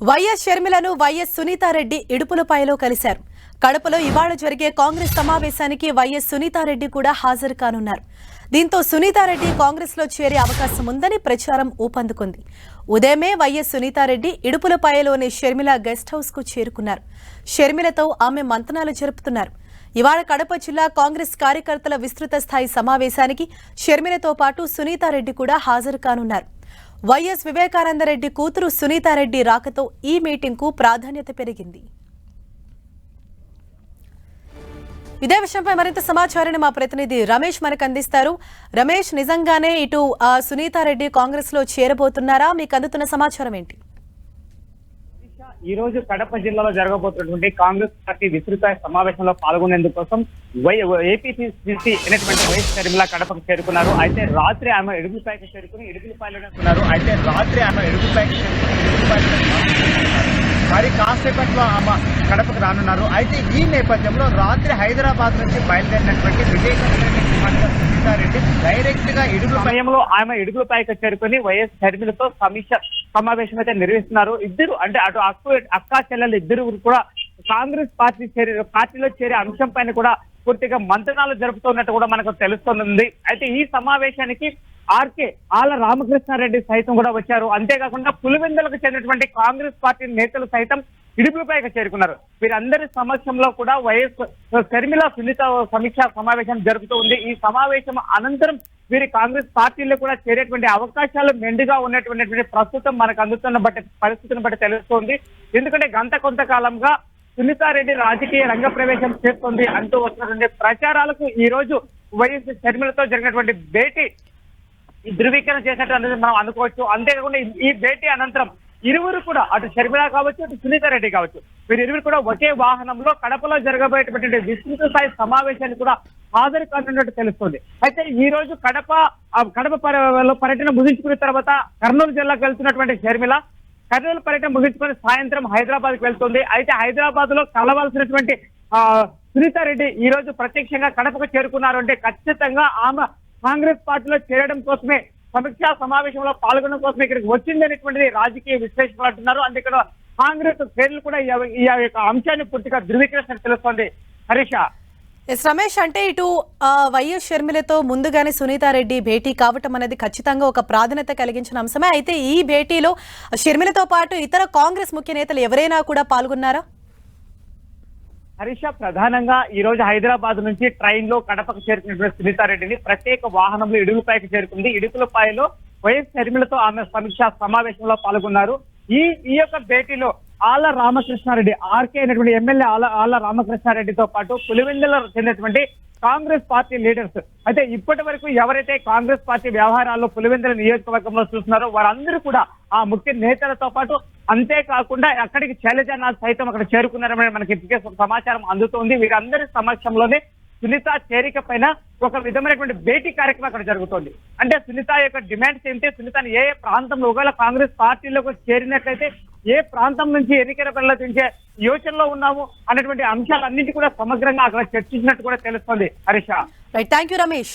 YS షర్మిలను YS Sunitha Reddy ఇడుపులపాయలో కలిశారు. కడపలో ఇవాళ జరిగే కాంగ్రెస్ సమావేశానికి వైఎస్ సునీతారెడ్డి కూడా హాజరు కానున్నారు. దీంతో సునీతారెడ్డి కాంగ్రెస్ లో చేరే అవకాశం ఉందని ప్రచారం ఊపందుకుంది. ఉదయమే వైఎస్ సునీతారెడ్డి ఇడుపులపాయలోని షర్మిల గెస్ట్ హౌస్ కు చేరుకున్నారు. షర్మిలతో ఆమె మంతనాలు జరుపుతున్నారు. ఇవాళ కడప జిల్లా కాంగ్రెస్ కార్యకర్తల విస్తృత స్థాయి సమావేశానికి షర్మిలతో పాటు సునీతారెడ్డి కూడా హాజరు కానున్నారు. వైఎస్ వివేకానందరెడ్డి కూతురు సునీతారెడ్డి రాకతో ఈ మీటింగ్ కు ప్రాధాన్యత పెరిగింది. ఇదే విషయంపై మరింత సమాచారాన్ని మా ప్రతినిధి రమేష్ మనకు అందిస్తారు. రమేష్, నిజంగానే ఇటు సునీతారెడ్డి కాంగ్రెస్ లో చేరబోతున్నారా? మీకు అందుతున్న సమాచారం ఏంటి? ఈ రోజు కడప జిల్లాలో జరగబోతున్నటువంటి కాంగ్రెస్ పార్టీ విస్తృత సమావేశంలో పాల్గొనేందుకోసం ఏపీసీసీ అయినటువంటి వైఎస్ షర్మిల కడపకు చేరుకున్నారు. అయితే రాత్రి ఆమె ఇడుగులపాయకు చేరుకుని ఇడుగులపాయలోనే ఉన్నారు. మరి కాసేపట్లో ఆమె కడపకు రానున్నారు. అయితే ఈ నేపథ్యంలో రాత్రి హైదరాబాద్ నుంచి బయలుదేరినటువంటి సునీతారెడ్డి డైరెక్ట్ గా సమయంలో ఆమె ఇడుగులపాయకు చేరుకుని వైఎస్ షర్మిలతో సమీక్ష సమావేశం అయితే నిర్వహిస్తున్నారు. ఇద్దరు అంటే అటు అక్కా చెల్లెలు ఇద్దరు కూడా కాంగ్రెస్ పార్టీలో చేరే అంశం పైన కూడా పూర్తిగా మంత్రణాలు జరుపుతున్నట్టు కూడా మనకు తెలుస్తుంది. అయితే ఈ సమావేశానికి ఆళ్ల రామకృష్ణారెడ్డి సైతం కూడా వచ్చారు. అంతేకాకుండా పులివెందులకు చెందినటువంటి కాంగ్రెస్ పార్టీ నేతలు సైతం ఇడుపులపైకి చేరుకున్నారు. వీరందరి సమక్షంలో కూడా వైఎస్ షర్మిల సునీత సమీక్షా సమావేశం జరుగుతూ ఉంది. ఈ సమావేశం అనంతరం వీరి కాంగ్రెస్ పార్టీలో కూడా చేరేటువంటి అవకాశాలు మెండుగా ఉన్నటువంటి ప్రస్తుతం మనకు అందుతున్న పరిస్థితిని బట్టి తెలుస్తోంది. ఎందుకంటే కొంతకాలంగా సునీతారెడ్డి రాజకీయ రంగ ప్రవేశం చేస్తుంది అంటూ వస్తున్నటువంటి ప్రచారాలకు ఈ రోజు వైఎస్ షర్మిలతో జరిగినటువంటి భేటీ ధృవీకరణ చేసినట్టు అనేది మనం అనుకోవచ్చు. అంతేకాకుండా ఈ భేటీ అనంతరం ఇరువురు కూడా అటు షర్మిల కావచ్చు, అటు సునీతారెడ్డి కావచ్చు, వీరిరువురు కూడా ఒకే వాహనంలో కడపలో జరగబోయేటువంటి విస్తృత స్థాయి సమావేశాన్ని కూడా హాజరు కానున్నట్టు తెలుస్తుంది. అయితే ఈ రోజు కడప పర్యటన ముగించుకున్న తర్వాత కర్నూలు జిల్లాకు వెళ్తున్నటువంటి షర్మిల కర్నూలు పర్యటన ముగించుకొని సాయంత్రం హైదరాబాద్ కు వెళ్తుంది. అయితే హైదరాబాద్ లో కలవాల్సినటువంటి సునీతారెడ్డి ఈ రోజు ప్రత్యక్షంగా కడపకు చేరుకున్నారు అంటే ఖచ్చితంగా ఆమె కాంగ్రెస్ పార్టీలో చేరడం కోసమే, సమీక్షా సమావేశంలో పాల్గొనడం కోసమే ఇక్కడికి వచ్చిందనేటువంటిది రాజకీయ విశ్లేషకులు అంటున్నారు. అంటే ఇక్కడ కాంగ్రెస్ శ్రేణులు కూడా ఈ యొక్క అంశాన్ని పూర్తిగా ధృవీకరిస్తున్నట్టు తెలుస్తోంది. హరీష. రమేష్, అంటే ఇటు వైఎస్ షర్మిలతో ముందుగానే సునీతారెడ్డి భేటీ కావటం అనేది ఖచ్చితంగా ఒక ప్రాధాన్యత కలిగించిన అంశమే. అయితే ఈ భేటీలో షర్మిలతో పాటు ఇతర కాంగ్రెస్ ముఖ్య నేతలు ఎవరైనా కూడా పాల్గొన్నారా? హరీష, ప్రధానంగా ఈ రోజు హైదరాబాద్ నుంచి ట్రైన్ లో కడపకు చేరుకున్నటువంటి సునీతారెడ్డిని ప్రత్యేక వాహనంలో ఇడుగులపాయకు చేరుకుంది. ఇడుగులపాయలో వైఎస్ షర్మిలతో ఆమె సమీక్షా సమావేశంలో పాల్గొన్నారు. ఈ యొక్క భేటీలో ఆళ్ల రామకృష్ణారెడ్డి ఆర్కే అయినటువంటి ఎమ్మెల్యే ఆళ్ల రామకృష్ణారెడ్డితో పాటు పులివెందులో చెందినటువంటి కాంగ్రెస్ పార్టీ లీడర్స్, అయితే ఇప్పటి వరకు ఎవరైతే కాంగ్రెస్ పార్టీ వ్యవహారాల్లో పులివెందుల నియోజకవర్గంలో చూస్తున్నారో వారందరూ కూడా ఆ ముఖ్య నేతలతో పాటు, అంతేకాకుండా అక్కడికి శైలజానాథ్ సైతం అక్కడ చేరుకున్నారని మనకి ఇప్పటికే సమాచారం అందుతోంది. వీరందరి సమక్షంలోనే సునీత చేరిక పైన ఒక విధమైనటువంటి భేటీ కార్యక్రమం అక్కడ జరుగుతోంది. అంటే సునీత యొక్క డిమాండ్స్ ఏంటి, సునీతను ఏ ప్రాంతంలో ఒకవేళ కాంగ్రెస్ పార్టీలోకి చేరినట్లయితే ఏ ప్రాంతం నుంచి ఎన్నికల పరిణించే యోచనలో ఉన్నాము అనేటువంటి అంశాలన్నింటి కూడా సమగ్రంగా అక్కడ చర్చించినట్టు కూడా తెలుస్తోంది. హరీష. Thank you Ramesh.